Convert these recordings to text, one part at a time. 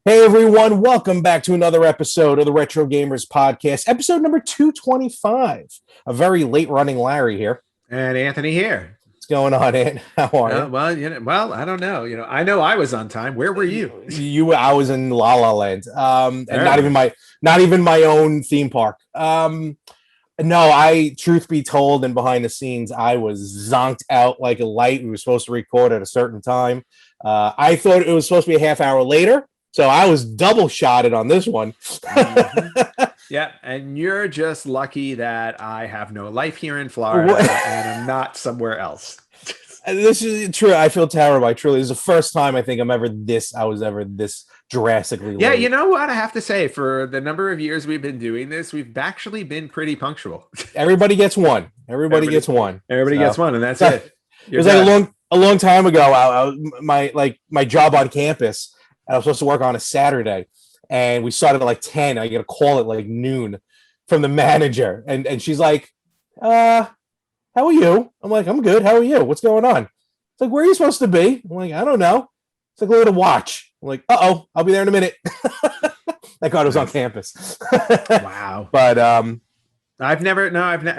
Hey everyone, welcome back to another episode of the Retro Gamers Podcast, episode number 225. A very late running Larry here. And Anthony here. What's going on, Ant? How are you? Well, I don't know. I know I was on time. Where were you? I was in La La Land. And not even my own theme park. No, truth be told, and behind the scenes, I was zonked out like a light. We were supposed to record at a certain time. I thought it was supposed to be a half hour later. So I was double shotted on this one. Yeah, and you're just lucky that I have no life here in Florida and I'm not somewhere else. This is true. I feel terrible. This is the first time I think I was ever this drastically late. Yeah, you know what? I have to say, for the number of years we've been doing this, we've actually been pretty punctual. Everybody gets one. Everybody gets one, and that's it. It was like a long time ago. My job on campus. I was supposed to work on a Saturday, and we started at like 10. I get a call at like noon from the manager, and she's like, how are you? I'm like, I'm good. How are you? What's going on? It's like, where are you supposed to be? I'm like, I don't know. It's like, look at a watch. I'm like, uh-oh, I'll be there in a minute. Thank God it was on campus. Wow. But I've never,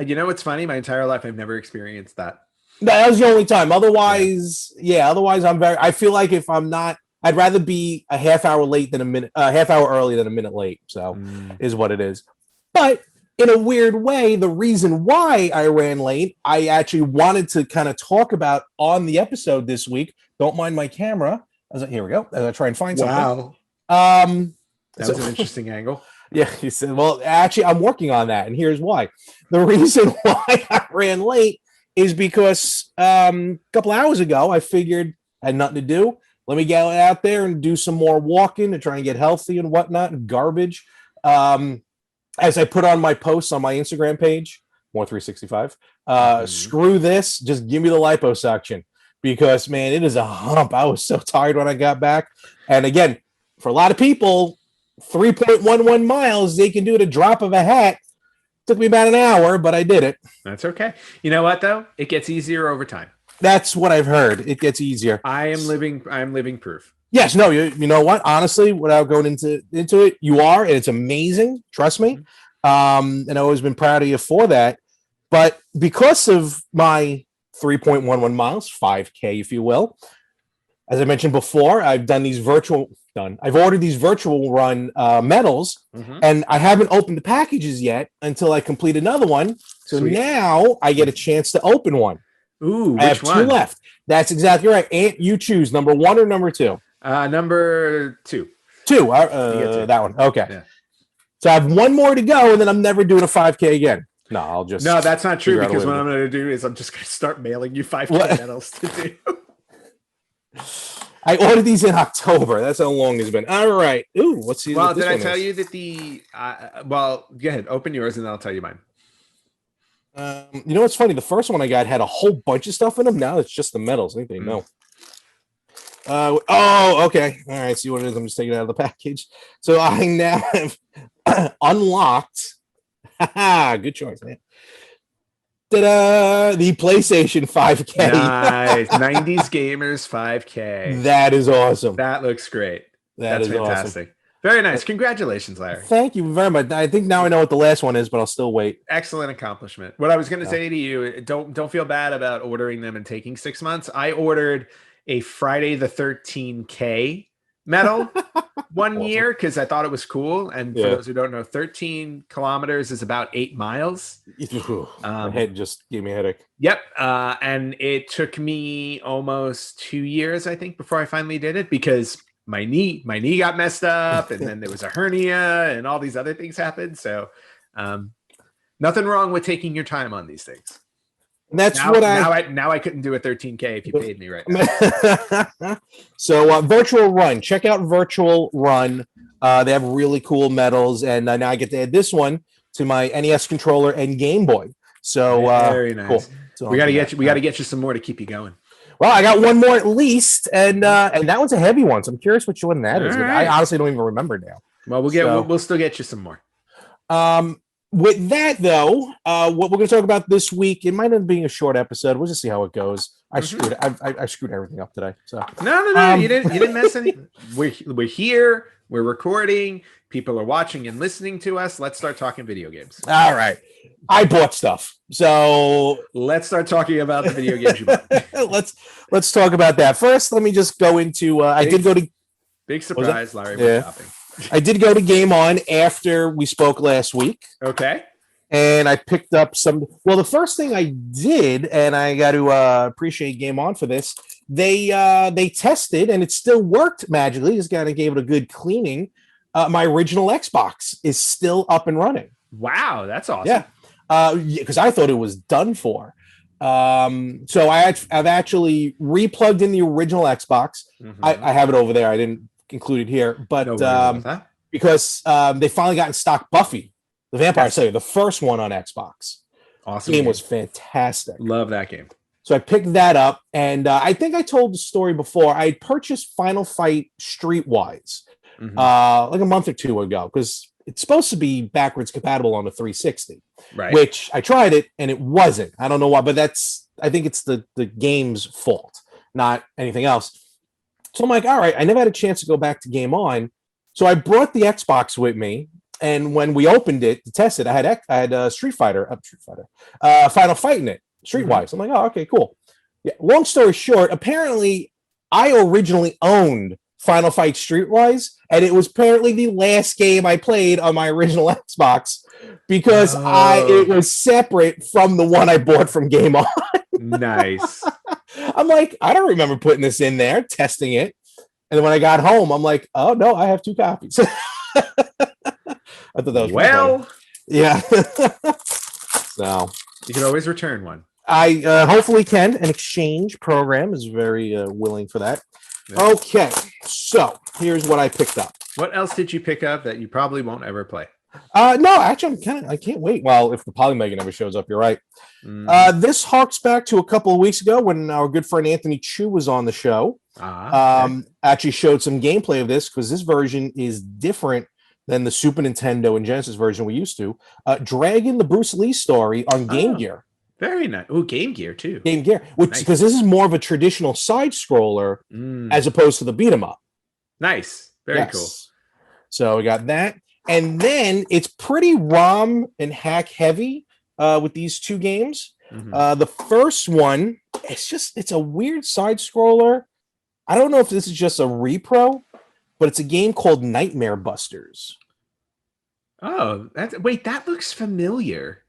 you know what's funny? My entire life, I've never experienced that. That was the only time. Otherwise, I feel like if I'm not, I'd rather be a half hour early than a minute late. So is what it is. But in a weird way, the reason why I ran late, I actually wanted to kind of talk about on the episode this week. Don't mind my camera. Here we go. As I try and find something. Wow. That was an interesting angle. Yeah, he said, well, actually, I'm working on that. And here's why. The reason why I ran late is because a couple hours ago, I figured I had nothing to do. Let me get out there and do some more walking and try and get healthy and whatnot and garbage. As I put on my posts on my Instagram page, More365, screw this, just give me the liposuction. Because, man, it is a hump. I was so tired when I got back. And again, for a lot of people, 3.11 miles, they can do it a drop of a hat. Took me about an hour, but I did it. That's okay. You know what, though? It gets easier over time. That's what I've heard. It gets easier. I am living proof. Yes, no, you know what? Honestly, without going into it, you are, and it's amazing. Trust me. And I've always been proud of you for that. But because of my 3.11 miles, 5K, if you will, as I mentioned before, I've ordered these virtual run medals, and I haven't opened the packages yet until I complete another one. So Sweet. Now I get a chance to open one. Ooh, I have two left. That's exactly right. Ant, you choose number 1 or number 2? Number 2. 2. That one. Okay. Yeah. So I have one more to go, and then I'm never doing a 5K again. No, that's not true, because what I'm going to do is I'm just going to start mailing you 5K medals to do. I ordered these in October. That's how long it's been. All right. Ooh, let's see. Well, did I tell you that well, go ahead, open yours, and then I'll tell you mine. You know what's funny? The first one I got had a whole bunch of stuff in them. Now it's just the medals. I think they know. Okay. All right. See what it is. I'm just taking it out of the package. So I now have unlocked. Good choice, man. Ta-da! The PlayStation 5K. Nice. 90s Gamers 5K. That is awesome. That looks great. That's fantastic. Awesome. Very nice. Congratulations, Larry. Thank you very much. I think now I know what the last one is, but I'll still wait. Excellent accomplishment. What I was going to say to you, don't feel bad about ordering them and taking 6 months. I ordered a Friday the 13K medal one year because I thought it was cool. And for those who don't know, 13 kilometers is about 8 miles. My head just gave me a headache. Yep. And it took me almost 2 years, I think, before I finally did it, because my knee got messed up, and then there was a hernia and all these other things happened. So nothing wrong with taking your time on these things. And that's now I couldn't do a 13K if you paid me right now. So Virtual Run, check out Virtual Run. They have really cool medals, and now I get to add this one to my NES controller and Game Boy. So very nice. Cool. So we got to get you some more to keep you going. Well, I got one more at least, and that one's a heavy one. So I'm curious which one that is. Right. I honestly don't even remember now. Well, we'll still get you some more. With that, though, what we're going to talk about this week, it might end up being a short episode. We'll just see how it goes. I screwed everything up today. So No, you didn't mess anything. We're here. We're recording. People are watching and listening to us. Let's start talking video games. All right. I bought stuff. So let's start talking about the video games you bought. let's talk about that. First, let me just go into I did go to big surprise, Larry went shopping. I did go to Game On after we spoke last week. Okay. And I picked up some. Well, the first thing I did, and I got to appreciate Game On for this. They tested, and it still worked magically. Just kind of gave it a good cleaning. My original Xbox is still up and running. Wow, that's awesome. Yeah, because I thought it was done for. So I've actually replugged in the original Xbox. Mm-hmm. I have it over there. I didn't include it here, but because they finally got in stock Buffy the Vampire Slayer, the first one on Xbox. Awesome. Game was fantastic. Love that game. So I picked that up, and I think I told the story before. I had purchased Final Fight Streetwise like a month or two ago because it's supposed to be backwards compatible on the 360, right? Which I tried it and it wasn't. I don't know why, but I think it's the game's fault, not anything else. So I'm like, all right, I never had a chance to go back to Game On, so I brought the Xbox with me. And when we opened it to test it, I had Street Fighter, Final Fight in it, Streetwise. I'm like, oh, okay, cool. Yeah. Long story short, apparently I originally owned Final Fight Streetwise, and it was apparently the last game I played on my original Xbox because it was separate from the one I bought from Game On. Nice. I'm like, I don't remember putting this in there, testing it. And then when I got home, I'm like, oh no, I have 2 copies. I thought that was yeah. So you can always return one. I hopefully can. An exchange program is very willing for that. Yeah. Okay, so here's what I picked up. What else did you pick up that you probably won't ever play? No, actually, I can't wait. Well, if the Polymega never shows up, you're right. This harks back to a couple of weeks ago when our good friend Anthony Chu was on the show. Actually showed some gameplay of this because this version is different than the Super Nintendo and Genesis version we used to. Dragon, the Bruce Lee story on Game Gear. Very nice. Oh, Game Gear too. Game Gear, which because this is more of a traditional side scroller as opposed to the beat 'em up. Nice. Very cool. So we got that. And then it's pretty ROM and hack heavy with these 2 games. The first one, it's a weird side scroller. I don't know if this is just a repro, but it's a game called Nightmare Busters. Oh, that looks familiar.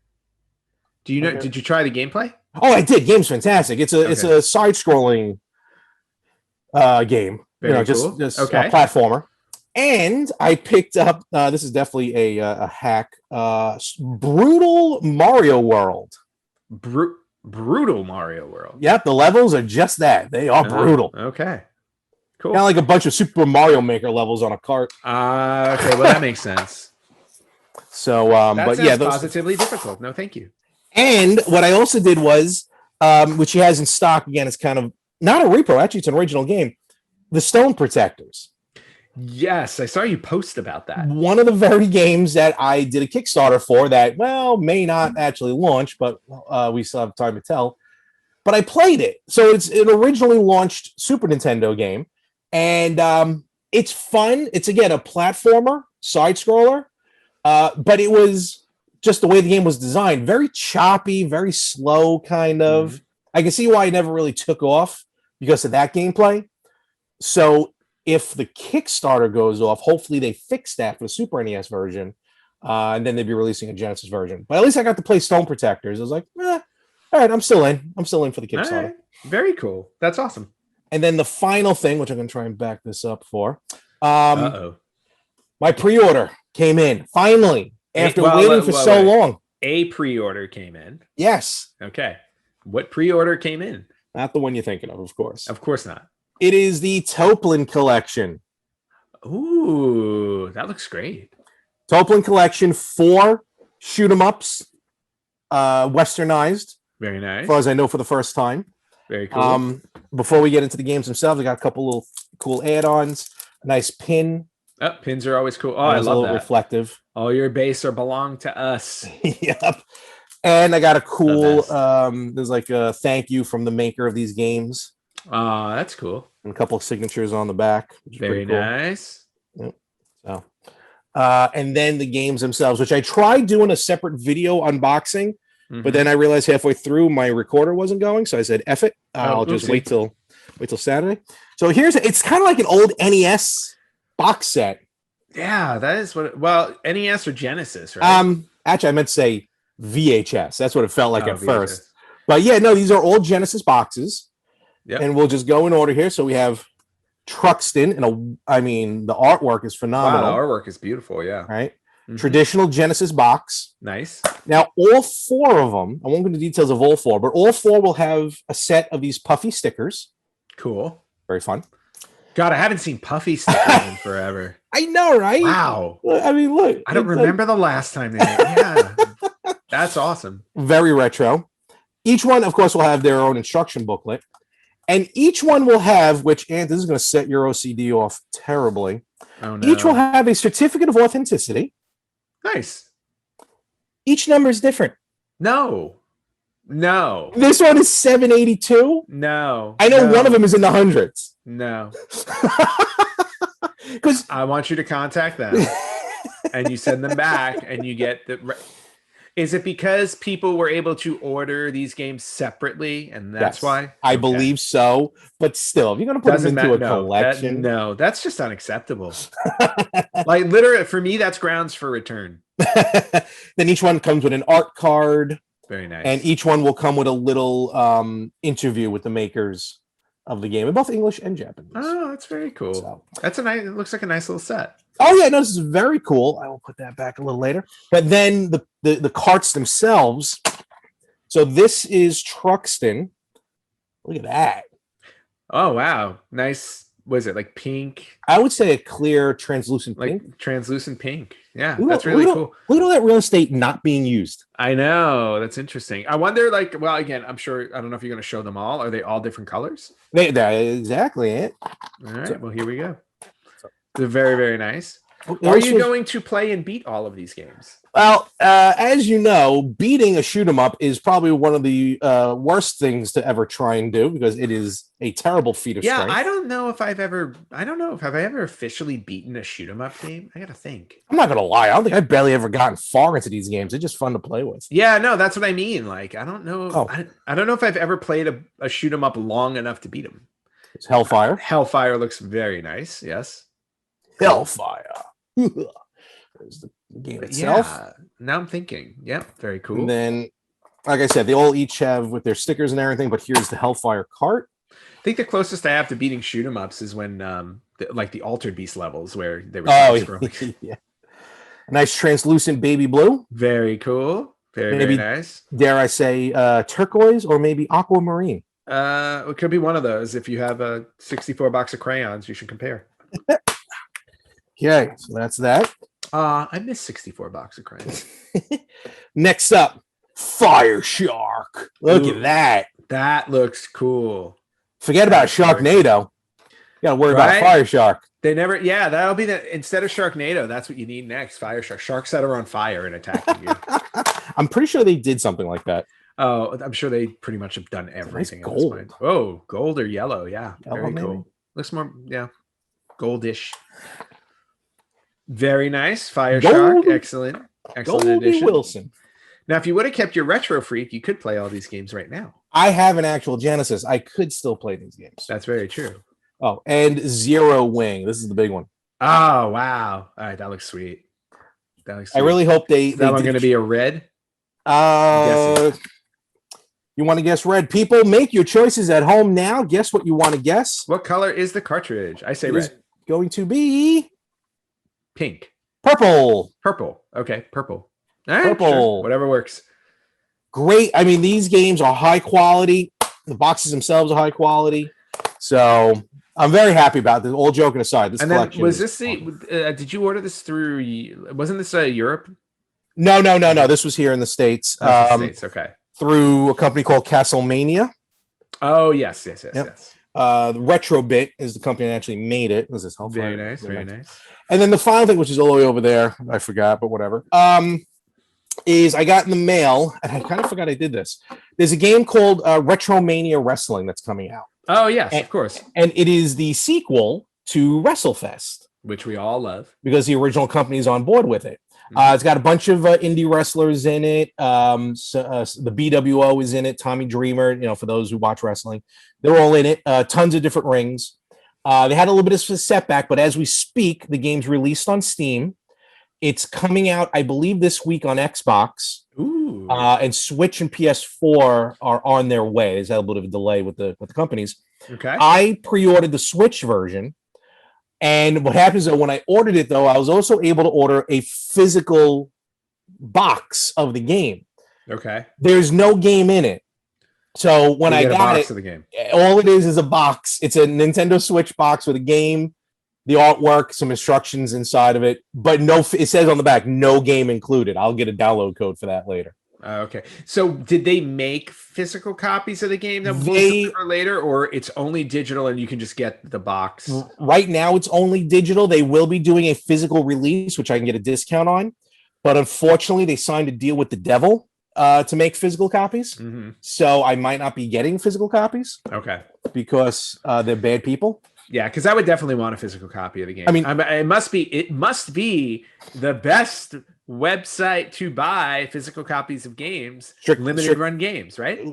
Do you know? Okay. Did you try the gameplay? Oh, I did. Game's fantastic. It's a side scrolling game. Very cool. just a platformer. And I picked up. This is definitely a hack. Brutal Mario World. Brutal Mario World. Yep, the levels are just that. They are brutal. Okay. Cool. Kind of like a bunch of Super Mario Maker levels on a cart. Okay, well that makes sense. So, but positively difficult. No, thank you. And what I also did was, which he has in stock again, it's kind of not a repro. Actually, it's an original game. The Stone Protectors. Yes, I saw you post about that. One of the very games that I did a Kickstarter for that, may not actually launch, but we still have time to tell. But I played it. So it's an originally launched Super Nintendo game. And it's fun. It's, again, a platformer, side-scroller. But it was just the way the game was designed. Very choppy, very slow, kind of. I can see why it never really took off because of that gameplay. So if the Kickstarter goes off, hopefully they fix that for the Super NES version. And then they'd be releasing a Genesis version. But at least I got to play Stone Protectors. I was like, all right, I'm still in. I'm still in for the Kickstarter. Right. Very cool. That's awesome. And then the final thing, which I'm going to try and back this up for. My pre-order came in, finally, after waiting for so long. A pre-order came in? Yes. Okay. What pre-order came in? Not the one you're thinking of course. Of course not. It is the Toplin Collection. Ooh, that looks great. Toplin Collection, 4 shoot-'em-ups, westernized. Very nice. As far as I know, for the first time. Very cool. Before we get into the games themselves, I got a couple little cool add-ons. A nice pin Oh, pins are always cool. Oh, And I it's a love little that. reflective. All your base are belong to us. Yep. And I got a cool best. there's like a thank you from the maker of these games That's cool. and a couple of signatures on the back, which is Very pretty cool. nice. Yep. So and then the games themselves, which I tried doing a separate video unboxing, but then I realized halfway through my recorder wasn't going, so I said F it. I'll just wait till Saturday. So it's kind of like an old NES box set. Yeah, that is what. Well, NES or Genesis, right? Actually, I meant to say VHS. That's what it felt like at VHS. first. But yeah, no, these are old Genesis boxes. Yep. And we'll just go in order here. So we have Truxton, and the artwork is phenomenal. Wow, the artwork is beautiful. Yeah. Right. Traditional Genesis box. Nice. Now, all four of them, I won't go into details of all four, but all four will have a set of these puffy stickers. Cool. Very fun. God, I haven't seen puffy stickers in forever. I know, right? Wow. I mean, look. I don't remember the last time they made. Yeah. That's awesome. Very retro. Each one, of course, will have their own instruction booklet. And each one will have, this is going to set your OCD off terribly. Oh, no. Each will have a certificate of authenticity. Nice. Each number is different. No. This one is 782. No. I know one of them is in the hundreds. No. Because I want you to contact them and you send them back and you get the. Is it because people were able to order these games separately and that's why? I believe so. But still, if you're going to put them into a collection. That's just unacceptable. Like literally, for me, that's grounds for return. Then each one comes with an art card. Very nice. And each one will come with a little interview with the makers of the game in both English and Japanese. Oh, that's very cool. So, it looks like a nice little set. Oh yeah, no, this is very cool. I will put that back a little later. But then the carts themselves. So this is Truxton. Look at that. Oh wow, nice. Was it like pink? I would say a clear, translucent like pink. Translucent pink. Yeah, that's really cool. Look at all that real estate not being used. I know. That's interesting. I wonder, well, again, I'm sure, I don't know if you're going to show them all. Are they all different colors? That exactly it. All right. Well, here we go. They're very, very nice. Are you going to play and beat all of these games? Well, as you know, beating a shoot 'em up is probably one of the worst things to ever try and do because it is a terrible feat of strength. I don't know if I've ever officially beaten a shoot 'em up game. I got to think. I'm not going to lie. I don't think I've barely ever gotten far into these games. They're just fun to play with. Yeah, no, that's what I mean. Like, I don't know. I don't know if I've ever played a shoot 'em up long enough to beat them. It's Hellfire. Hellfire looks very nice. Yes. Hellfire. There's the game itself. Yeah, now I'm thinking. Yep, very cool. And then, like I said, they all each have with their stickers and everything, but here's the Hellfire cart. I think the closest I have to beating shoot 'em ups is when the Altered Beast levels where they were scrolling. Yeah. Nice translucent baby blue. Very cool. Very nice. Dare I say turquoise or maybe aquamarine? It could be one of those. If you have a 64 box of crayons, you should compare. Okay, so that's that. I missed 64 box of crayons. Next up, Fire Shark. Look at that. That looks cool. Forget about Sharknado. You gotta worry about Fire Shark. They never, that'll be instead of Sharknado, that's what you need next. Fire Shark. Sharks that are on fire and attacking you. I'm pretty sure they did something like that. Oh, I'm sure they pretty much have done everything. Nice gold. Oh, gold or yellow. Yeah. Very cool. Maybe. Looks more, goldish. Very nice. Fire Shark. Excellent addition. Wilson. Now, if you would have kept your Retro Freak, you could play all these games right now. I have an actual Genesis. I could still play these games. That's very true. Oh, and Zero Wing. This is the big one. Oh, wow. All right. That looks sweet. I really hope they. Is that one going to be a red? You want to guess red? People, make your choices at home now. Guess what you want to guess. What color is the cartridge? I say red. Going to be pink. Purple. Okay, purple. All right, purple. Sure. Whatever works. Great. I mean, these games are high quality. The boxes themselves are high quality. So I'm very happy about this. All joking aside, this collection. Was this did you order this through? Wasn't this Europe? No. This was here in the States. Okay. Through a company called Castlemania. Oh yes. Retrobit is the company that actually made it. Was this helpful? Very nice, very nice. And then the final thing, which is all the way over there, I forgot, but whatever. Is I got in the mail, and I kind of forgot I did this. There's a game called Retromania Wrestling that's coming out. Oh yes, of course. And it is the sequel to WrestleFest, which we all love because the original company is on board with it. It's got a bunch of indie wrestlers in it. The BWO is in it. Tommy Dreamer, for those who watch wrestling, they're all in it. Tons of different rings. They had a little bit of a setback, but as we speak, the game's released on Steam. It's coming out, I believe, this week on Xbox. Ooh. And Switch and PS4 are on their way. There's a little bit of a delay with the companies. Okay. I pre-ordered the Switch version. And what happens is when I ordered it, though, I was also able to order a physical box of the game. Okay. There's no game in it. So when I got it, of the game. all it is a box. It's a Nintendo Switch box with a game, the artwork, some instructions inside of it, but it says on the back, no game included. I'll get a download code for that later. Okay. So did they make physical copies of the game that we'll for later, or it's only digital and you can just get the box? Right now it's only digital. They will be doing a physical release, which I can get a discount on. But unfortunately, they signed a deal with the devil to make physical copies. Mm-hmm. So I might not be getting physical copies. Okay. Because they're bad people. Yeah, because I would definitely want a physical copy of the game. I mean, it must be the best website to buy physical copies of games. Limited run games, right?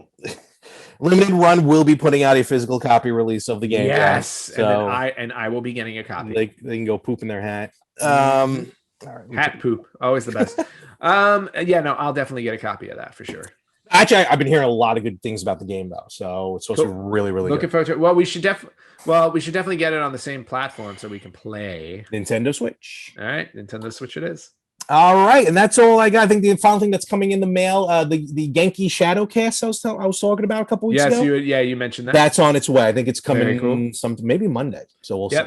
Limited Run will be putting out a physical copy release of the game. Yes, so and I will be getting a copy. They can go poop in their hat. All right, hat poop, always the best. Yeah, no, I'll definitely get a copy of that for sure. Actually, I've been hearing a lot of good things about the game though, so it's supposed to be really, really looking good. forward to it. Well, we should definitely get it on the same platform so we can play. Nintendo Switch. All right, Nintendo Switch it is. All right, and that's all I got. I think the final thing that's coming in the mail, the Genki Shadowcast I was talking about a couple weeks ago. Yes, you mentioned that. That's on its way. I think it's coming cool. Maybe Monday. So we'll see.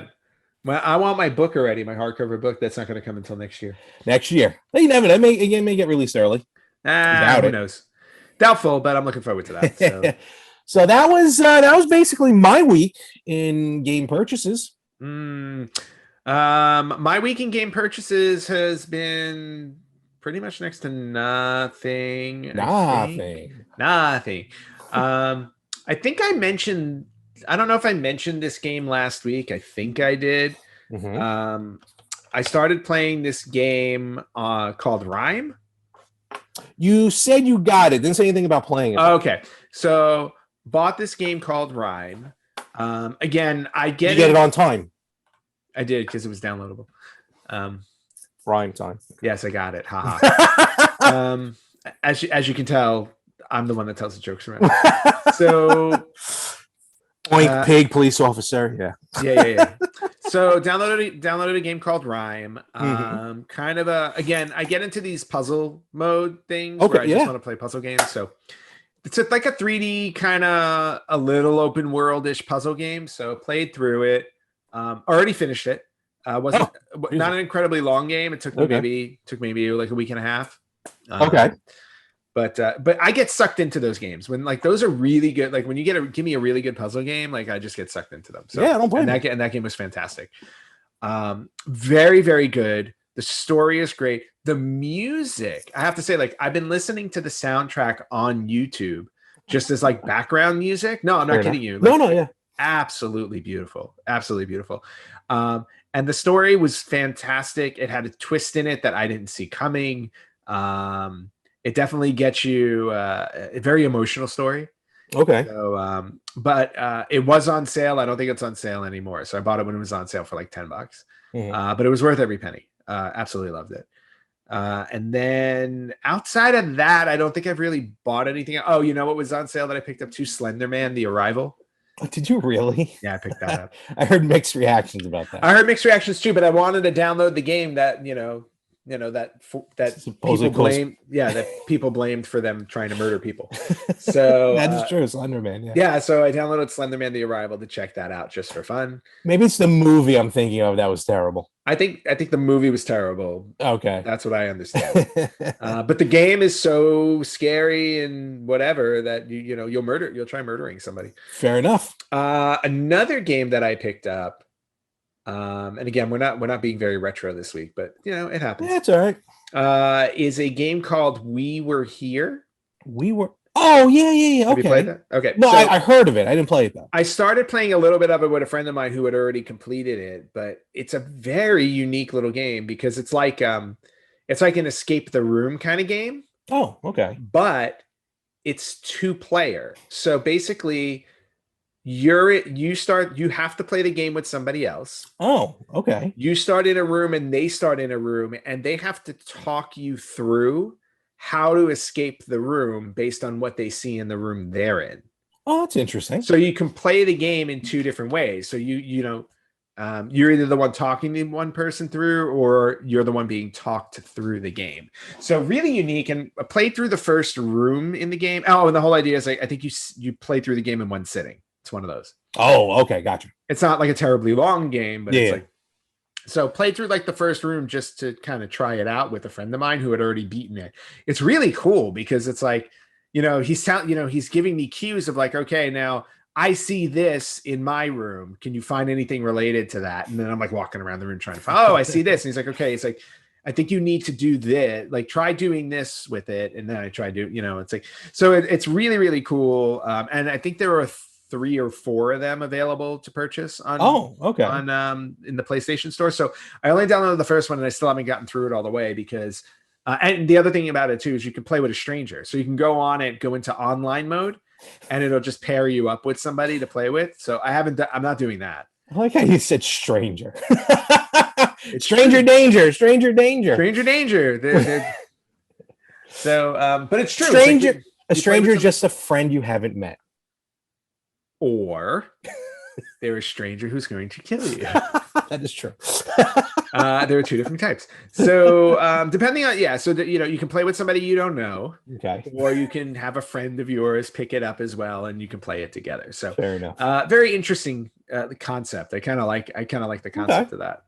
Well, I want my book already, my hardcover book. That's not going to come until next year. Next year. You never know. It may get released early. Who knows? Doubtful, but I'm looking forward to that. So, so that was basically my week in game purchases. My week in game purchases has been pretty much next to nothing. Nothing. I think I mentioned. I don't know if I mentioned this game last week. I think I did. Mm-hmm. I started playing this game called Rime. You said you got it. Didn't say anything about playing it. Okay. So bought this game called Rime. Again, I get it on time. I did because it was downloadable. Rime time. Yes, I got it. Haha. As you can tell, I'm the one that tells the jokes around. So Oink, pig, police officer. Yeah. So downloaded a game called Rime. Kind of again, I get into these puzzle mode things where I just want to play puzzle games. So it's like a 3D kind of a little open world-ish puzzle game. So played through it. Already finished it. Wasn't not an incredibly long game. It took me maybe like a week and a half. But I get sucked into those games when like those are really good. Like when you give me a really good puzzle game, like I just get sucked into them. So I don't blame you. And that game was fantastic. Very, very good. The story is great. The music, I have to say, like I've been listening to the soundtrack on YouTube just as like background music. No, I'm not kidding you. Like, absolutely beautiful. Absolutely beautiful. And the story was fantastic. It had a twist in it that I didn't see coming. It definitely gets you a very emotional story. Okay. So, but it was on sale. I don't think it's on sale anymore. So I bought it when it was on sale for like $10. But it was worth every penny. Absolutely loved it. And then outside of that, I don't think I've really bought anything. Oh, you know what was on sale that I picked up too? Slender Man: The Arrival. Did you really? Yeah, I picked that up. I heard mixed reactions about that. I heard mixed reactions too, but I wanted to download the game that people blamed for them trying to murder people. So that's true. Slenderman. Yeah. So I downloaded Slenderman: The Arrival to check that out just for fun. Maybe it's the movie I'm thinking of that was terrible. I think the movie was terrible. Okay. That's what I understand. But the game is so scary and whatever that you'll try murdering somebody. Fair enough. Another game that I picked up, and again, we're not being very retro this week, but it happens. That's all right. Is a game called We Were Here. Oh yeah. Okay. Have you played that? Okay. No, so I heard of it. I didn't play it though. I started playing a little bit of it with a friend of mine who had already completed it, but it's a very unique little game because it's like an escape the room kind of game. Oh, okay. But it's 2-player. So basically you have to play the game with somebody else. Oh, okay. You start in a room and they start in a room and they have to talk you through how to escape the room based on what they see in the room they're in. Oh, that's interesting. So you can play the game in 2 different ways. So you're either the one talking to one person through, or you're the one being talked through the game. So really unique. And I played through the first room in the game. Oh, and the whole idea is I think you play through the game in one sitting. It's one of those. Oh, okay, gotcha. It's not like a terribly long game, but Yeah. it's like. So played through like the first room just to kind of try it out with a friend of mine who had already beaten it. It's really cool because it's like, he's giving me cues of like, okay, now I see this in my room. Can you find anything related to that? And then I'm like walking around the room trying to find, I see this. And he's like, okay. It's like, I think you need to do this, like try doing this with it. And then I try to, it's like, so it's really, really cool. And I think there are 3 or 4 of them available to purchase on in the PlayStation Store. So I only downloaded the first one and I still haven't gotten through it all the way because and the other thing about it too is you can play with a stranger. So you can go into online mode and it'll just pair you up with somebody to play with. So I'm not doing that. I like how you said stranger. Stranger danger. So but it's true. Stranger, a stranger is just a friend you haven't met. Or they're a stranger who's going to kill you. That is true. There are 2 different types. So depending on, you can play with somebody you don't know. Okay. Or you can have a friend of yours pick it up as well and you can play it together. So fair enough. Very interesting concept. I kind of like the concept of that.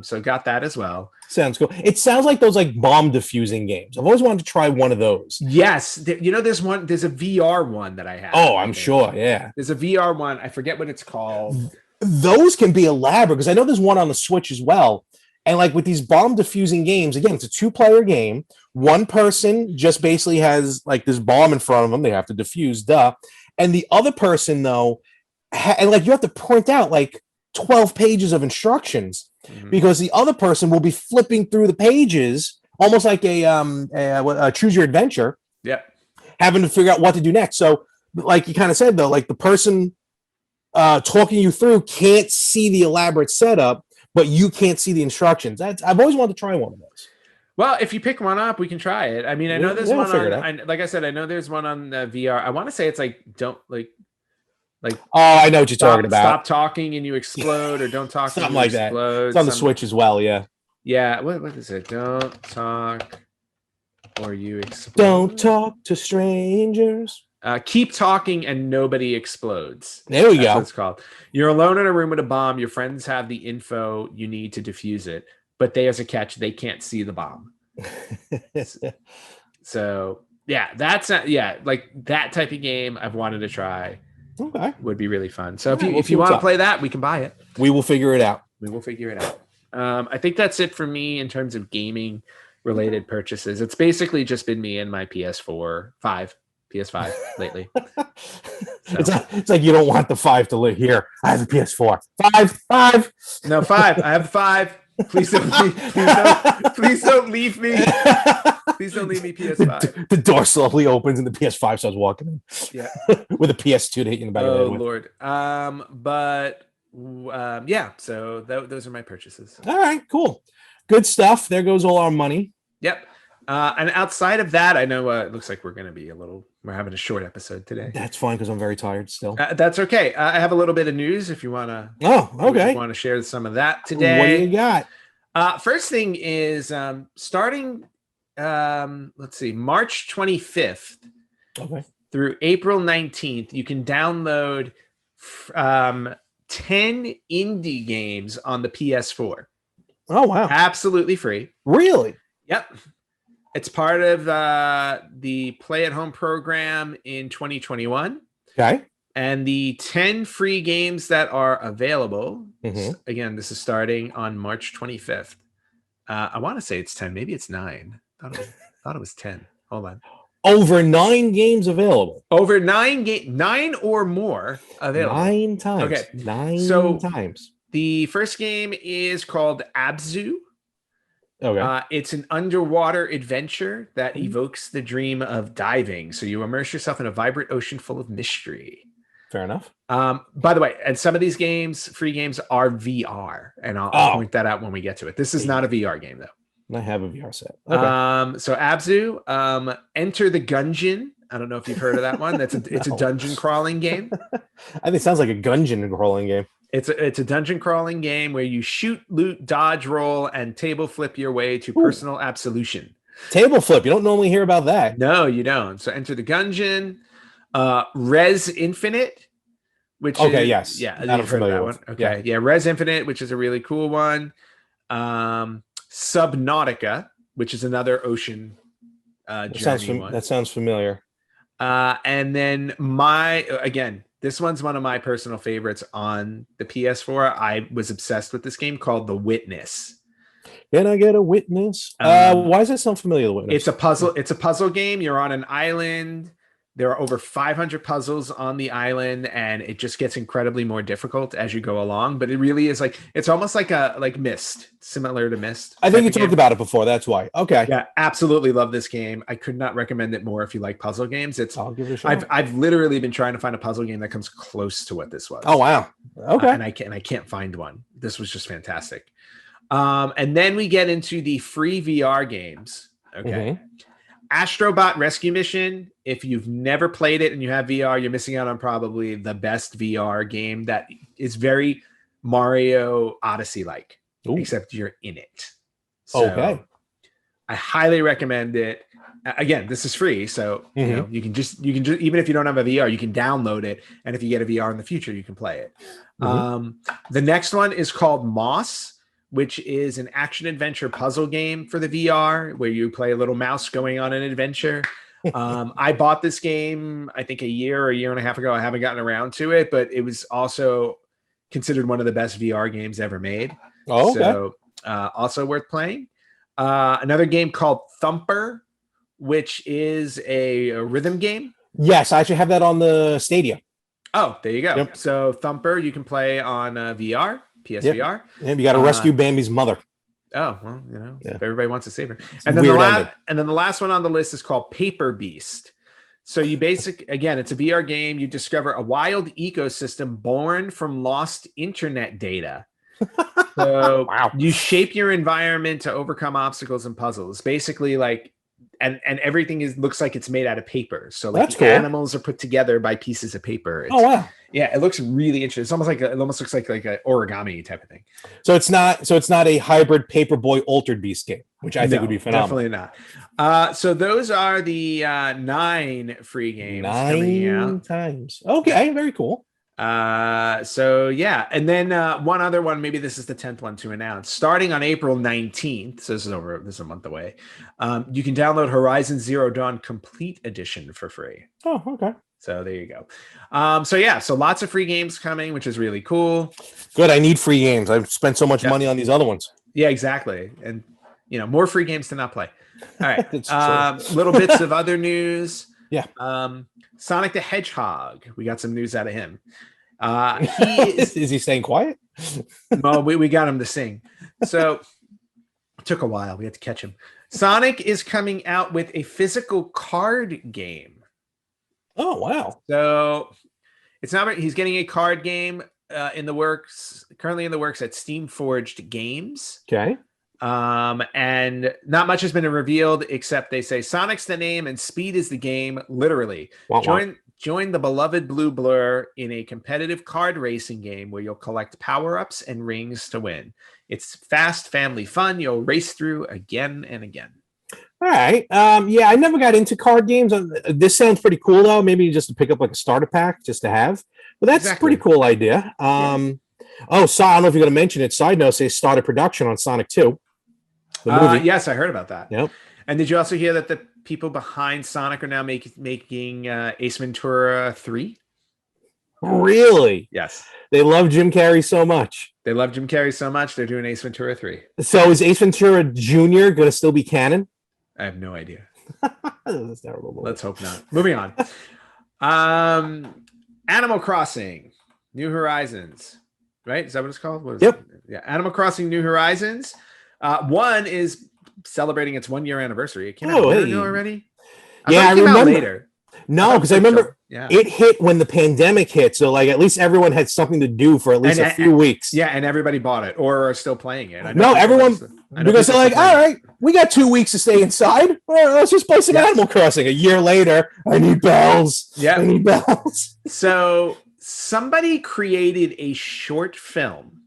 So got that as well. Sounds cool. It sounds like those like bomb diffusing games. I've always wanted to try one of those. Yes. There's a VR one that I have. Oh, I'm sure. Yeah. There's a VR one. I forget what it's called. Those can be elaborate because I know there's one on the Switch as well. And like with these bomb diffusing games, again, it's a 2-player game. One person just basically has like this bomb in front of them. They have to defuse, and the other person though, and like you have to print out like 12 pages of instructions because the other person will be flipping through the pages almost like a choose your adventure. Yeah. Having to figure out what to do next. So like you kind of said though, like the person talking you through can't see the elaborate setup, but you can't see the instructions. I've always wanted to try one of those. Well, if you pick one up, we can try it. I mean, I know there's one on, like I said, I know there's one on VR. I want to say it's like, oh, I know what you're talking about. Stop talking and you explode, or don't talk. Something like that. It's on the Switch as well. Yeah. Yeah. What is it? Don't talk or you explode. Don't talk to strangers. Keep talking and nobody explodes. There we That's go. what it's called. You're alone in a room with a bomb. Your friends have the info you need to defuse it, but there's a catch. They can't see the bomb. So yeah, like that type of game I've wanted to try. Okay. Would be really fun. So if you want to play that, we can buy it. We will figure it out. I think that's it for me in terms of gaming related purchases. It's basically just been me and my PS5 lately. So. It's like you don't want the 5 to live here. I have a PS4. 5. No, 5. I have 5. Please don't leave me. Please don't leave me, PS5. The door slowly opens and the PS5 starts walking in. Yeah. With a PS2 to hit you in the back of the head with. Lord. Yeah, so those are my purchases. All right, cool. Good stuff. There goes all our money. Yep. And outside of that, I know it looks like we're having a short episode today. That's fine because I'm very tired still. That's okay. I have a little bit of news if you want to. Oh, okay. Want to share some of that today? What do you got? First thing is starting. Let's see, March 25th through April 19th, you can download 10 indie games on the PS4. Oh wow. Absolutely free. Really? Yep. It's part of the Play at Home program in 2021. Okay. And the 10 free games that are available, again, this is starting on March 25th. I want to say it's 10. Maybe it's 9. Thought it was 10. Hold on. Over 9 games available. Over 9 or more available. 9 times. Okay. 9 times. The first game is called Abzu. Okay. It's an underwater adventure that evokes the dream of diving. So you immerse yourself in a vibrant ocean full of mystery. Fair enough. By the way, and some of these games, free games, are VR, and I'll point that out when we get to it. This is not a VR game, though. I have a VR set. Okay. So Abzu, Enter the Gungeon. I don't know if you've heard of that one. It's a dungeon crawling game. I think it sounds like a gungeon crawling game. It's a dungeon crawling game where you shoot, loot, dodge, roll, and table flip your way to personal absolution. Table flip. You don't normally hear about that. No, you don't. So Enter the Gungeon. Res Infinite, which yes. Yeah, you've heard of that one. Okay. Yeah, Res Infinite, which is a really cool one. Subnautica, which is another ocean journey one. That sounds familiar. And then this one's one of my personal favorites on the PS4. I was obsessed with this game called The Witness. Can I get a witness? Why does that sound familiar? The Witness. It's a puzzle. It's a puzzle game. You're on an island. There are over 500 puzzles on the island, and it just gets incredibly more difficult as you go along. But it really is it's almost like Myst, similar to Myst. I think you talked about it before. That's why. Okay. Yeah, absolutely love this game. I could not recommend it more if you like puzzle games. I'll give it a shot. I've literally been trying to find a puzzle game that comes close to what this was. Oh wow. Okay. And I can't find one. This was just fantastic. And then we get into the free VR games. Okay. Astrobot Rescue Mission. If you've never played it and you have VR, you're missing out on probably the best VR game that is very Mario Odyssey like, except you're in it. So I highly recommend it. Again, this is free, so you can just even if you don't have a VR, you can download it, and if you get a VR in the future, you can play it. The next one is called Moss, which is an action-adventure puzzle game for the VR where you play a little mouse going on an adventure. I bought this game, I think a year and a half ago. I haven't gotten around to it, but it was also considered one of the best VR games ever made. Oh, okay. So also worth playing. Another game called Thumper, which is a rhythm game. Yes, I actually have that on the Stadia. Oh, there you go. Yep. So Thumper, you can play on VR. PSVR. And you got to rescue Bambi's mother. Oh, well, if everybody wants to save her. And then the last one on the list is called Paper Beast. So you it's a VR game. You discover a wild ecosystem born from lost internet data. So you shape your environment to overcome obstacles and puzzles. Basically, and everything looks like it's made out of paper. So that's cool. Animals are put together by pieces of paper. Yeah, it looks really interesting. It's almost it almost looks like an origami type of thing. So it's not a hybrid Paperboy Altered Beast game, which I think would be phenomenal. Definitely not. So those are the 9 free games. 9 times. Okay, very cool. So yeah, and then one other one, maybe this is the 10th one to announce. Starting on April 19th, so this is a month away. You can download Horizon Zero Dawn Complete Edition for free. Oh, okay. So there you go. So lots of free games coming, which is really cool. Good. I need free games. I've spent so much money on these other ones. Yeah, exactly. And more free games to not play. All right. Little bits of other news. Yeah. Sonic the Hedgehog. We got some news out of him. Is he staying quiet? Well, we got him to sing. So it took a while. We had to catch him. Sonic is coming out with a physical card game. Oh, wow. So it's not, he's getting a card game currently in the works at Steam Forged Games. Okay. And not much has been revealed except they say Sonic's the name and speed is the game. Literally. Join the beloved Blue Blur in a competitive card racing game where you'll collect power-ups and rings to win. It's fast family fun. You'll race through again and again. All right. I never got into card games. This sounds pretty cool, though. Maybe just to pick up a starter pack just to have. But that's a pretty cool idea. Oh, so I don't know if you're going to mention it. Side note: they started production on Sonic 2, the movie. Yes, I heard about that. Yep. And did you also hear that the people behind Sonic are now making Ace Ventura 3? Really? Yes. They love Jim Carrey so much. They love Jim Carrey so much, they're doing Ace Ventura 3. So is Ace Ventura Jr. going to still be canon? I have no idea. That's terrible. Let's hope not. Moving on. Animal Crossing, New Horizons, right? Is that what it's called? What is Yep. it? Yeah, Animal Crossing, New Horizons. One is celebrating its 1 year anniversary. It came out a year ago already. Yeah, I remember. Later. No, because I remember yeah. it hit when the pandemic hit. So like at least everyone had something to do for at least a few weeks. Yeah, and everybody bought it or are still playing it. No, everyone because they're like, all right, we got 2 weeks to stay inside. Well, let's just play some Animal Crossing. A year later, I need bells. Yeah, I need bells. So somebody created a short film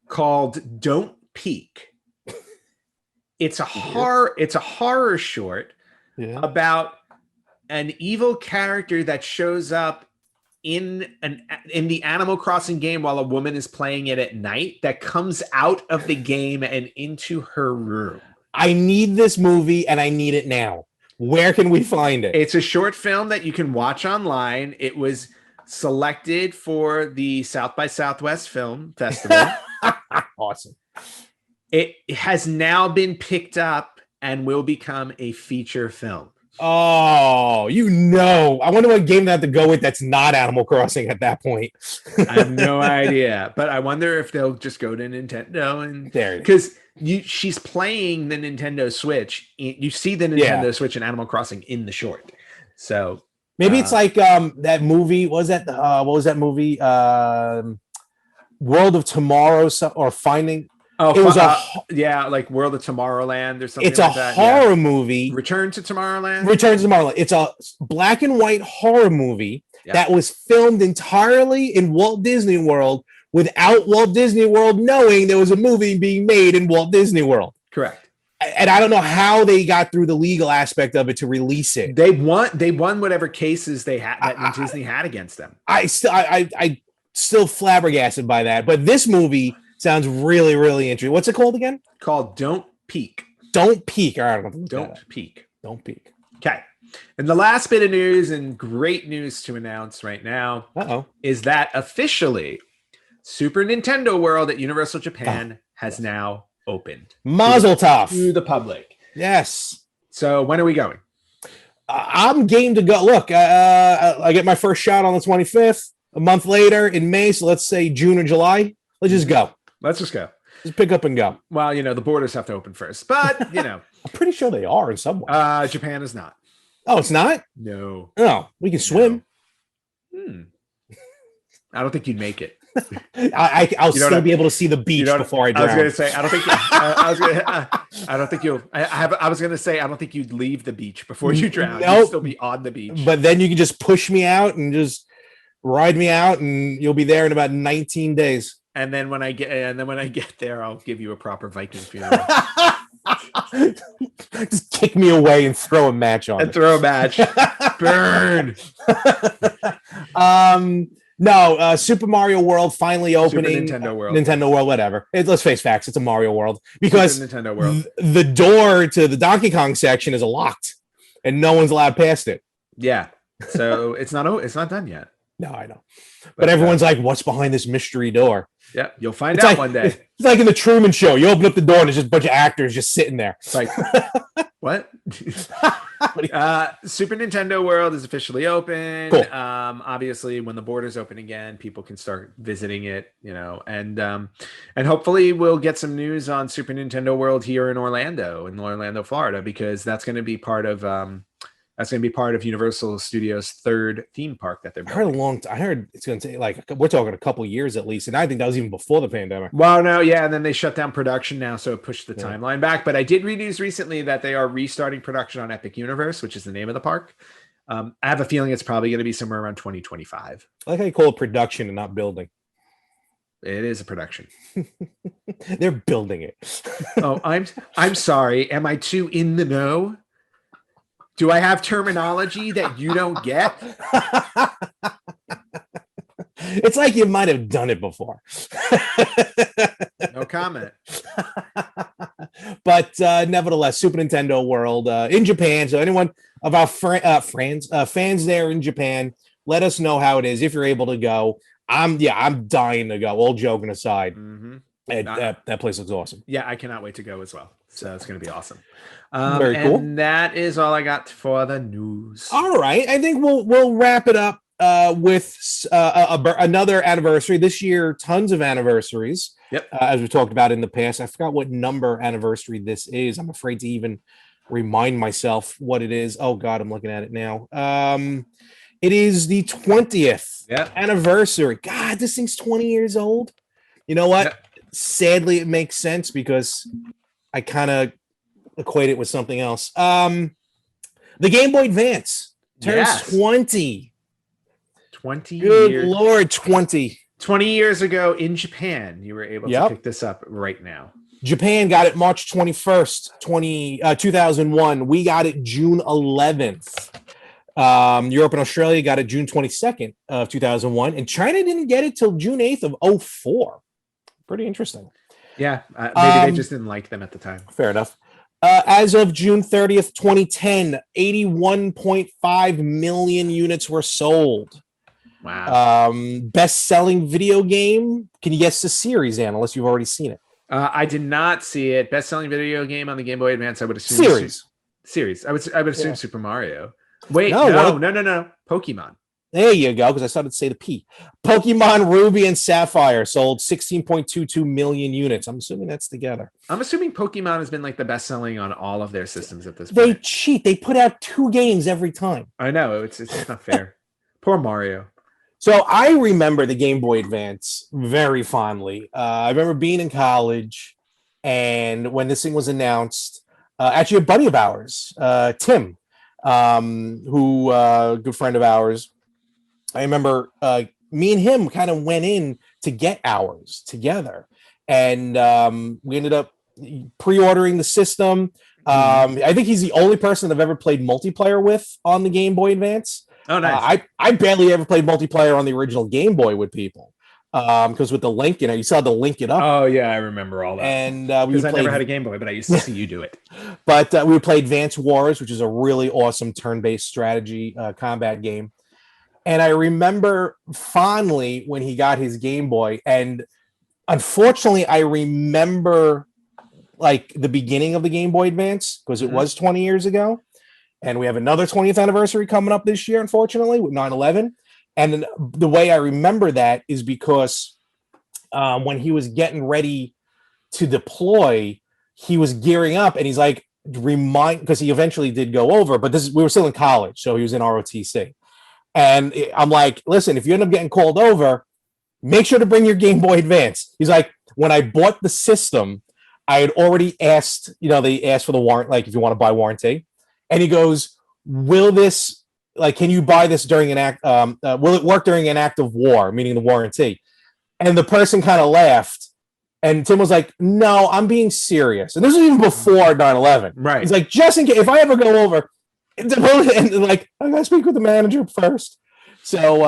called "Don't Peek." It's a horror short about an evil character that shows up in the Animal Crossing game while a woman is playing it at night that comes out of the game and into her room. I need this movie and I need it now. Where can we find it? It's a short film that you can watch online. It was selected for the South by Southwest Film Festival. Awesome. It has now been picked up and will become a feature film. Oh, I wonder what game they have to go with that's not Animal Crossing at that point. I have no idea, but I wonder if they'll just go to Nintendo and there, because she's playing the Nintendo Switch. You see the Nintendo Switch and Animal Crossing in the short. So maybe it's like that movie. What was that movie? World of Tomorrow or Finding. Oh, it was like World of Tomorrowland or something. It's like a horror movie. Return to Tomorrowland. It's a black and white horror movie that was filmed entirely in Walt Disney World without Walt Disney World knowing there was a movie being made in Walt Disney World. Correct. And I don't know how they got through the legal aspect of it to release it. They won whatever cases they had that Disney had against them. I still flabbergasted by that. But this movie sounds really, really interesting. What's it called again? Called Don't Peek. Don't Peek. All right, Don't Peek. Don't Peek. Okay. And the last bit of news and great news to announce right now is that officially Super Nintendo World at Universal Japan has now opened. Mazel tov. To the public. Yes. So when are we going? I'm game to go. Look, I get my first shot on the 25th. A month later in May, so let's say June or July. Let's just go. Let's just go. Just pick up and go. Well, the borders have to open first, but I'm pretty sure they are in some way. Japan is not. Oh, it's not? No. No, we can swim. No. I don't think you'd make it. I'll still be able to see the beach before I drown. I was going to say, I don't think you'll. I was going to say, I don't think you'd leave the beach before you drown. Nope. You'd still be on the beach. But then you can just push me out and just ride me out, and you'll be there in about 19 days. And then when I get there, I'll give you a proper Viking funeral. Just kick me away and throw a match on. And throw a match. Burn. No, Super Mario World finally opening. Super Nintendo World, whatever. Let's face facts. It's a Mario World because Super Nintendo World. The door to the Donkey Kong section is locked, and no one's allowed past it. Yeah. So it's not done yet. No, I know. But everyone's like, what's behind this mystery door? Yeah, you'll find out one day. It's like in the Truman Show. You open up the door and there's just a bunch of actors just sitting there. It's like, what? Super Nintendo World is officially open. Cool. Obviously, when the borders open again, people can start visiting it, and hopefully we'll get some news on Super Nintendo World here in Orlando, Florida, because that's going to be part of Universal Studios' third theme park that they're building. I heard it's going to take we're talking a couple years at least, and I think that was even before the pandemic. Well, no, yeah, and then they shut down production now, so it pushed the timeline back. But I did read news recently that they are restarting production on Epic Universe, which is the name of the park. I have a feeling it's probably going to be somewhere around 2025. I like how you call it production and not building. It is a production. They're building it. Oh, I'm sorry. Am I too in the know? Do I have terminology that you don't get? It's like you might have done it before. No comment. But nevertheless, Super Nintendo World in Japan. So anyone of our fans there in Japan, let us know how it is if you're able to go. I'm dying to go. All joking aside, that place looks awesome. Yeah, I cannot wait to go as well. So it's going to be awesome. Very cool. And that is all I got for the news. All right, I think we'll wrap it up with another anniversary this year. Tons of anniversaries. Yep. As we talked about in the past, I forgot what number anniversary this is. I'm afraid to even remind myself what it is. Oh God, I'm looking at it now. It is the 20th anniversary. God, this thing's 20 years old. You know what? Yep. Sadly, it makes sense because I kind of equate it with something else. The Game Boy Advance turns 20. 20 Good years. Lord, 20. 20 years ago in Japan, you were able to pick this up right now. Japan got it March 21st, 2001. We got it June 11th. Europe and Australia got it June 22nd of 2001. And China didn't get it till June 8th of 2004. Pretty interesting. Yeah, maybe they just didn't like them at the time. Fair enough. As of June 30th, 2010, 81.5 million units were sold. Wow. Best-selling video game. Can you guess the series, Anna, unless you've already seen it? I did not see it. Best-selling video game on the Game Boy Advance, I would assume. Series. I would assume Super Mario. Wait, no. Pokemon. There you go, because I started to say the P. Pokemon Ruby and Sapphire sold 16.22 million units. I'm assuming that's together. I'm assuming Pokemon has been like the best selling on all of their systems at this point. They cheat. They put out 2 games every time. I know. It's not fair. Poor Mario. So I remember the Game Boy Advance very fondly. I remember being in college, and when this thing was announced, actually a buddy of ours, Tim, who good friend of ours, I remember me and him kind of went in to get ours together, and we ended up pre-ordering the system. I think he's the only person I've ever played multiplayer with on the Game Boy Advance. Oh, nice. I barely ever played multiplayer on the original Game Boy with people because with the link, you saw the link it up. Oh yeah, I remember all that. And because I never had a Game Boy, but I used to see you do it. But we played Advance Wars, which is a really awesome turn-based strategy combat game. And I remember fondly when he got his Game Boy, and unfortunately, I remember like the beginning of the Game Boy Advance because it was 20 years ago. And we have another 20th anniversary coming up this year, unfortunately, with 9/11. And the way I remember that is because when he was getting ready to deploy, he was gearing up, and he's like, because he eventually did go over, but we were still in college, so he was in ROTC. And I'm like, listen, if you end up getting called over, make sure to bring your Game Boy Advance. He's like, when I bought the system, I had already asked, they asked for the warrant, like if you want to buy warranty. And he goes, will this, can you buy this during an act, will it work during an act of war, meaning the warranty? And the person kind of laughed. And Tim was like, no, I'm being serious. And this was even before 9/11. Right. He's like, just in case, if I ever go over, and I got to speak with the manager first. So,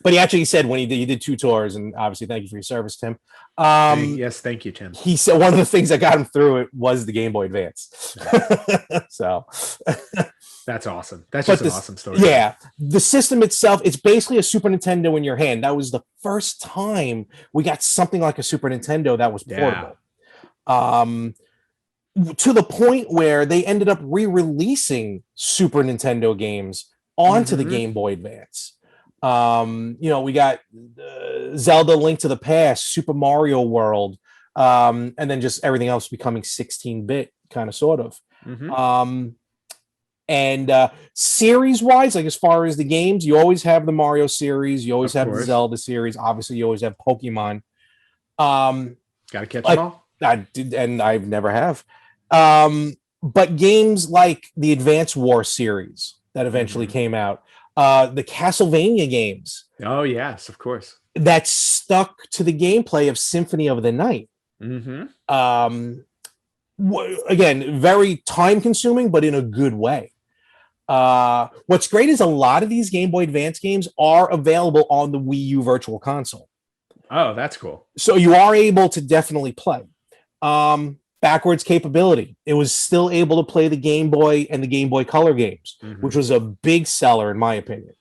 but he said when he did 2 tours, and obviously thank you for your service, Tim. Yes, thank you, Tim. He said one of the things that got him through it was the Game Boy Advance. So that's awesome. That's just an awesome story. Yeah, the system itself, it's basically a Super Nintendo in your hand. That was the first time we got something like a Super Nintendo that was portable. To the point where they ended up re-releasing Super Nintendo games onto the Game Boy Advance. We got Zelda Link to the Past, Super Mario World, and then just everything else becoming 16-bit kind of sort of. And series-wise, like as far as the games, you always have the Mario series, you always have the Zelda series, obviously you always have Pokemon. Gotta catch them all. I've never have. But games like the Advance War series that eventually came out, the Castlevania games. Oh, yes, of course. That stuck to the gameplay of Symphony of the Night. Again, very time-consuming, but in a good way. What's great is a lot of these Game Boy Advance games are available on the Wii U Virtual Console. Oh, that's cool. So you are able to definitely play. Backwards capability. It was still able to play the Game Boy and the Game Boy Color games, which was a big seller in my opinion.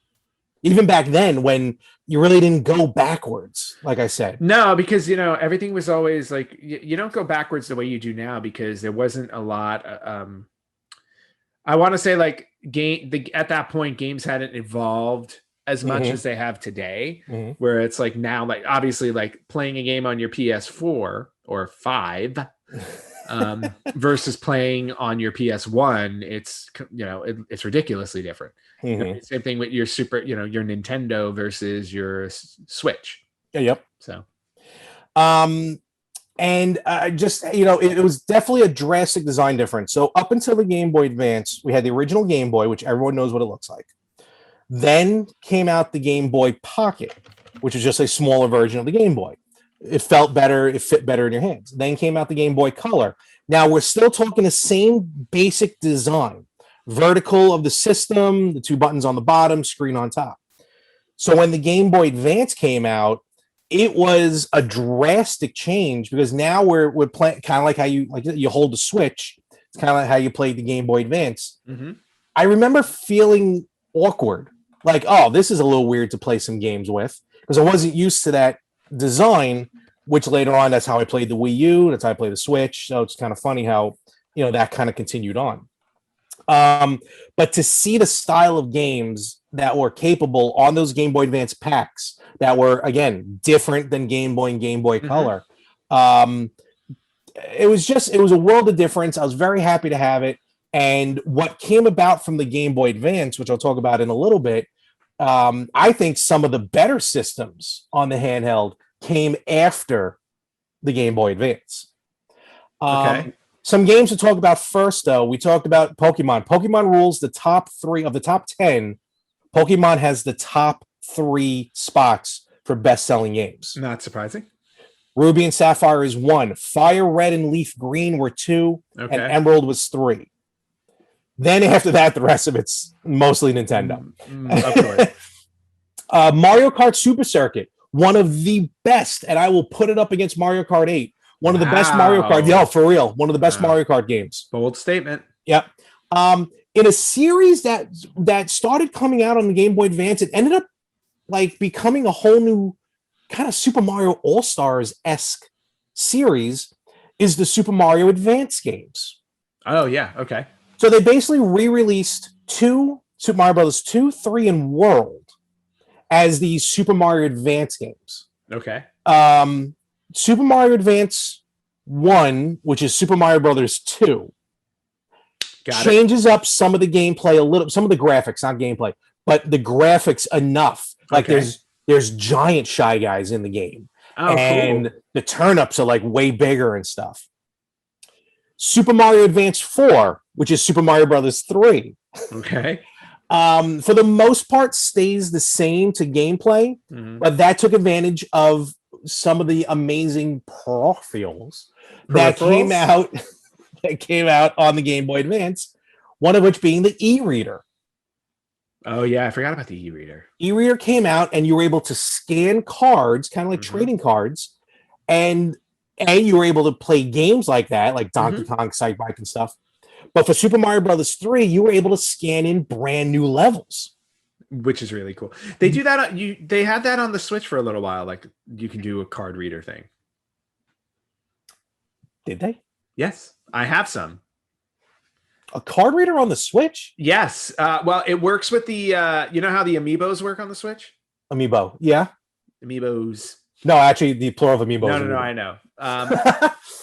Even back then when you really didn't go backwards, like I said. No, because everything was always like you don't go backwards the way you do now because there wasn't a lot. I want to say like at that point games hadn't evolved as much as they have today, where it's like now, like obviously like playing a game on your PS4 or 5 versus playing on your PS1, it's ridiculously different. Same thing with your your Nintendo versus your Switch. Yep. So, and just it was definitely a drastic design difference. So up until the Game Boy Advance, we had the original Game Boy, which everyone knows what it looks like. Then came out the Game Boy Pocket, which is just a smaller version of the Game Boy. It felt better, it fit better in your hands. Then came out the Game Boy Color. Now we're still talking the same basic design. Vertical of the system, the two buttons on the bottom, screen on top. So when the Game Boy Advance came out, it was a drastic change because now we're playing kind of like how you hold the Switch. It's kind of like how you played the Game Boy Advance. I remember feeling awkward, like, oh, this is a little weird to play some games with because I wasn't used to that design. Which later on, that's how I played the Wii U. That's how I played the Switch. So it's kind of funny how that kind of continued on. But to see the style of games that were capable on those Game Boy Advance packs that were, again, different than Game Boy and Game Boy Color, it was a world of difference. I was very happy to have it. And what came about from the Game Boy Advance, which I'll talk about in a little bit, I think some of the better systems on the handheld came after the Game Boy Advance. Okay. Some games to talk about first, though. We talked about Pokemon. Pokemon rules the top 3 of the top 10. Pokemon has the top 3 spots for best-selling games. Not surprising. Ruby and Sapphire is 1. Fire Red and Leaf Green were 2. Okay. And Emerald was 3. Then after that, the rest of it's mostly Nintendo. Of course. Mario Kart Super Circuit, one of the best, and I will put it up against Mario Kart 8. One of the best Mario Kart. Yeah, for real. One of the best Mario Kart games. Bold statement. Yep. In a series that started coming out on the Game Boy Advance, it ended up like becoming a whole new kind of Super Mario All-Stars-esque series is the Super Mario Advance games. Oh, yeah. Okay. So they basically re-released 2 Super Mario Brothers 2, 3, and World as these Super Mario Advance games. Okay. Super Mario Advance 1, which is Super Mario Brothers 2, changes up some of the gameplay a little, some of the graphics, not gameplay, but the graphics enough. Like there's giant Shy Guys in the game. Oh, and cool. The turnips are like way bigger and stuff. Super Mario Advance 4, which is Super Mario Brothers 3. Okay. For the most part, stays the same to gameplay, but that took advantage of some of the amazing peripherals that came out on the Game Boy Advance. One of which being the e-reader. Oh yeah, I forgot about the e-reader. E-reader came out, and you were able to scan cards, kind of like trading cards, and you were able to play games like that, like Donkey Kong, Excitebike, and stuff. But for Super Mario Brothers 3, you were able to scan in brand new levels, which is really cool. They do that. They had that on the Switch for a little while. Like you can do a card reader thing. Did they? Yes, I have some. A card reader on the Switch? Yes. Well, it works with the. You know how the amiibos work on the Switch? Amiibo, yeah. Amiibos. No, actually, the plural of amiibo. No, I know.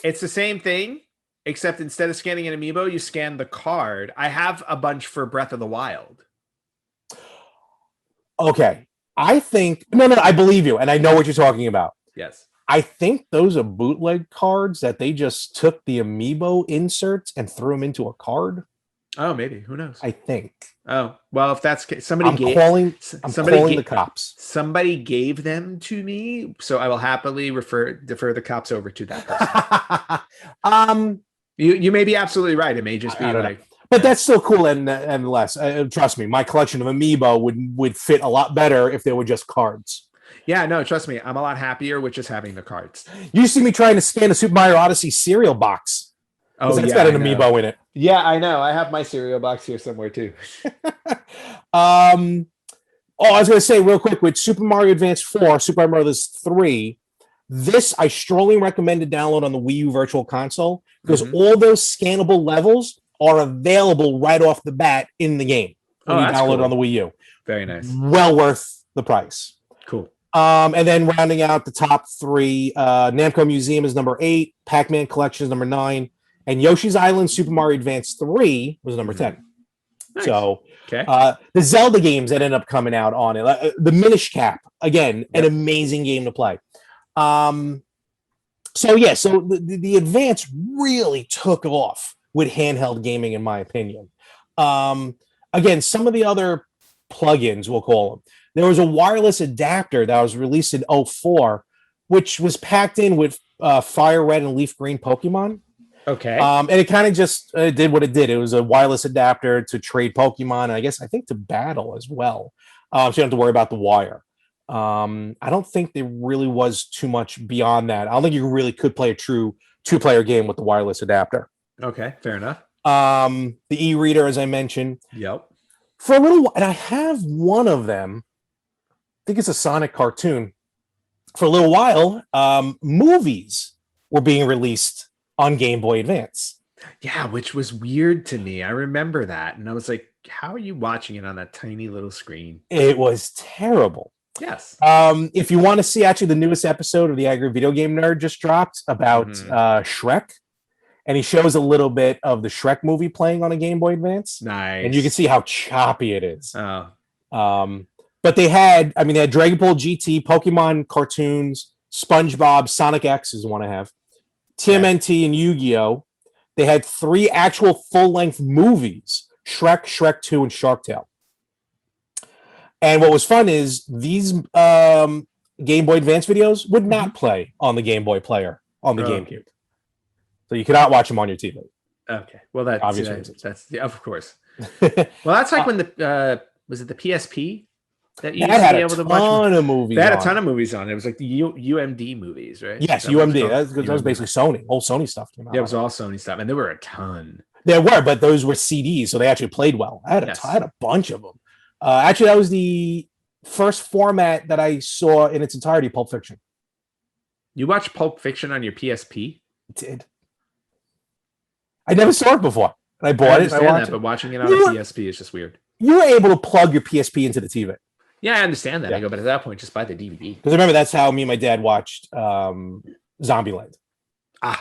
It's the same thing, except instead of scanning an amiibo, you scan the card. I have a bunch for Breath of the Wild. Okay. I think no, I believe you, and I know what you're talking about. Yes. I think those are bootleg cards that they just took the amiibo inserts and threw them into a card. Oh, maybe. Who knows? I think. Oh, well, if that's I'm calling the cops. Somebody gave them to me, so I will happily defer the cops over to that person. You may be absolutely right. It may just be like, but that's still cool and less. Trust me, my collection of amiibo would fit a lot better if they were just cards. Yeah, no, trust me, I'm a lot happier with just having the cards. You see me trying to scan a Super Mario Odyssey cereal box because Oh that's yeah, got I an know. amiibo in it. Yeah, I know. I have my cereal box here somewhere too. um, oh, I was going to say real quick with Super Mario Advance 4, Super Mario Brothers 3, this I strongly recommend to download on the Wii U Virtual Console because Mhm. all those scannable levels are available right off the bat in the game when Oh, you that's download it on cool. the Wii U. Very nice. Well worth the price. Cool. And then rounding out the top three, Namco Museum is number 8, Pac-Man Collection is number 9, and Yoshi's Island Super Mario Advance 3 was number 10. Nice. So Okay. the Zelda games that end up coming out on it, the Minish Cap, again, an Yep. amazing game to play. So the Advance really took off with handheld gaming, in my opinion. Again, some of the other plugins, we'll call them. There was a wireless adapter that was released in 04, which was packed in with Fire Red and Leaf Green Pokemon. Okay. And it kind of just did what it did. It was a wireless adapter to trade Pokemon, and I think to battle as well. So you don't have to worry about the wire. I don't think there really was too much beyond that. I don't think you really could play a true 2-player game with the wireless adapter. Okay, fair enough. The e-reader, as I mentioned. Yep. For a little while, and I have one of them. I think it's a Sonic cartoon. For a little while, movies were being released on Game Boy Advance. Yeah, which was weird to me. I remember that. And I was like, how are you watching it on that tiny little screen? It was terrible. Yes. If you want to see actually the newest episode of the Angry Video Game Nerd just dropped about Shrek, and he shows a little bit of the Shrek movie playing on a Game Boy Advance. Nice. And you can see how choppy it is. Oh. But they had Dragon Ball GT, Pokemon cartoons, SpongeBob, Sonic X is one I have, TMNT, and Yu-Gi-Oh! They had 3 actual full-length movies, Shrek, Shrek 2, and Shark Tale. And what was fun is these Game Boy Advance videos would not play on the Game Boy player on the GameCube. So you cannot watch them on your TV. Okay. Well, that's obviously that's of course. Well, that's like when the was it the PSP that you used had to be a able to watch ton of movies. They had on a ton of movies on it. It was like the UMD movies, right? Yes, Is that what it's UMD. called? That was basically Sony. Old Sony stuff came out. Yeah, it was all Sony stuff, and there were a ton. There were, but those were CDs, so they actually played well. I had a bunch of them. Actually, that was the first format that I saw in its entirety, Pulp Fiction. You watched Pulp Fiction on your PSP? I did. I never saw it before. I bought it. But watching it on a PSP is just weird. You were able to plug your PSP into the TV. Yeah, I understand that. I go, but at that point, just buy the DVD. Because remember, that's how me and my dad watched Zombieland. I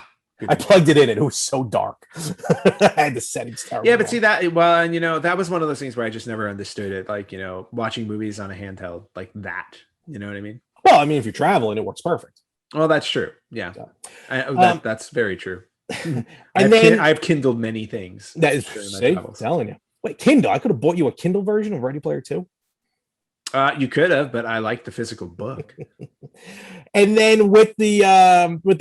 plugged it in, and it was so dark. I had the settings terrible. Yeah, but see that, well, and that was one of those things where I just never understood it. Like, watching movies on a handheld like that. You know what I mean? Well, I mean, if you're traveling, it works perfect. Well, that's true. Yeah, that's very true. I've Kindled many things. That is, I'm telling you. Wait, Kindle? I could have bought you a Kindle version of Ready Player 2. You could have, but I like the physical book. And then with the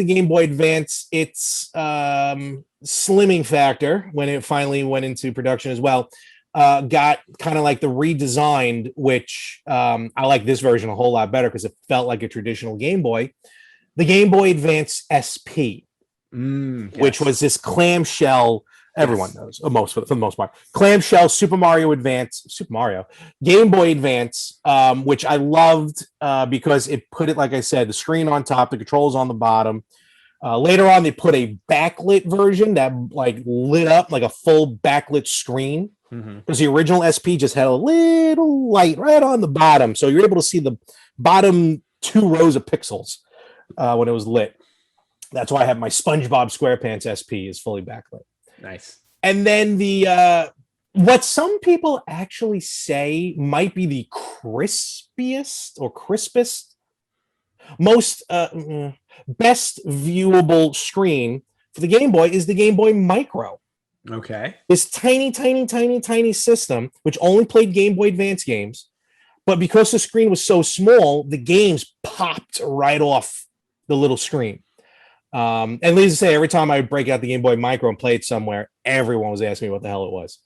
Game Boy Advance, its slimming factor, when it finally went into production as well, got kind of like the redesigned, which I like this version a whole lot better because it felt like a traditional Game Boy. The Game Boy Advance SP, which was this clamshell. Everyone knows, for the most part. Clamshell Super Mario Game Boy Advance, which I loved because it put it, like I said, the screen on top, the controls on the bottom. Later on, they put a backlit version that like lit up like a full backlit screen. Because the original SP just had a little light right on the bottom, so you're able to see the bottom 2 rows of pixels when it was lit. That's why I have my SpongeBob SquarePants SP is fully backlit. Nice. And then the what some people actually say might be the crispest, most best viewable screen for the Game Boy is the Game Boy Micro. Okay. This tiny system, which only played Game Boy Advance games, but because the screen was so small, the games popped right off the little screen. And needless to say, every time I would break out the Game Boy Micro and play it somewhere, everyone was asking me what the hell it was.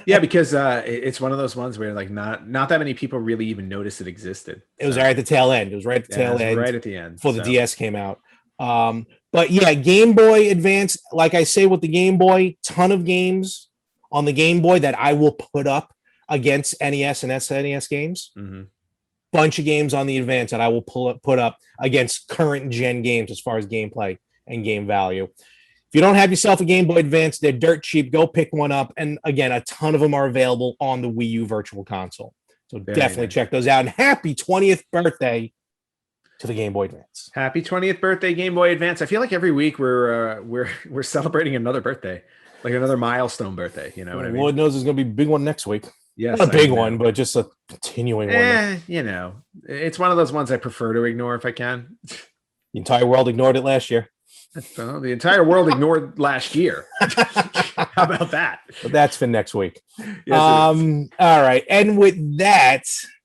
Yeah, because it's one of those ones where like not that many people really even noticed it existed. It was right at the tail end. It was right at the tail end, right at the end before the DS came out. But yeah, Game Boy Advance, like I say with the Game Boy, ton of games on the Game Boy that I will put up against NES and SNES games. Mm-hmm. Bunch of games on the Advance that I will put up against current gen games as far as gameplay and game value. If you don't have yourself a Game Boy Advance, they're dirt cheap. Go pick one up. And again, a ton of them are available on the Wii U Virtual Console. So definitely check those out. And happy 20th birthday to the Game Boy Advance. Happy 20th birthday, Game Boy Advance. I feel like every week we're celebrating another birthday, like another milestone birthday. You know what I mean? Lord knows there's going to be a big one next week. Yes, not a big one, but just a continuing one. You know, it's one of those ones I prefer to ignore if I can. The entire world ignored it last year. Well, the entire world ignored last year. How about that? But that's for next week. Yes, all right. And with that,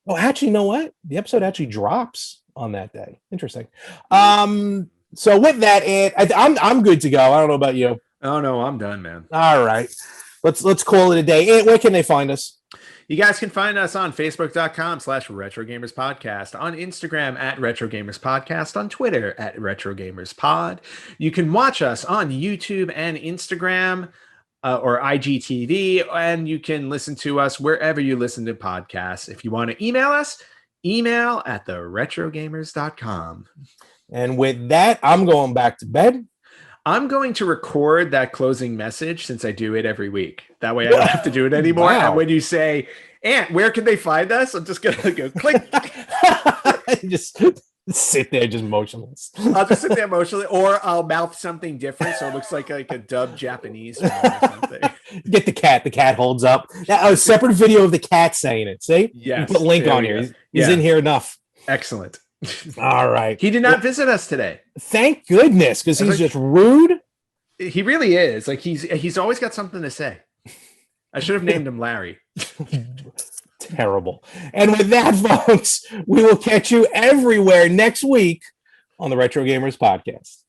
actually, you know what? The episode actually drops on that day. Interesting. So with that, Ant, I'm good to go. I don't know about you. Oh no, I'm done, man. All right. Let's call it a day. Ant, where can they find us? You guys can find us on Facebook.com/RetroGamersPodcast, on Instagram @RetroGamersPodcast, on Twitter @RetroGamersPod. You can watch us on YouTube and Instagram or IGTV, and you can listen to us wherever you listen to podcasts. If you want to email us, email @theretrogamers.com. And with that, I'm going back to bed. I'm going to record that closing message since I do it every week. That way I don't have to do it anymore. Wow. And when you say, Ant, where can they find us? I'm just going to go click. Just sit there just motionless. I'll just sit there motionless, or I'll mouth something different so it looks like a dubbed Japanese film or something. Get the cat. The cat holds up. Now, a separate video of the cat saying it. See? Yes. You put link on here. He's in here enough. Excellent. All right. He did not visit us today. Thank goodness, because he's just rude. He really is. Like he's always got something to say. I should have named him Larry. Terrible. And with that, folks, we will catch you everywhere next week on the Retro Gamers Podcast.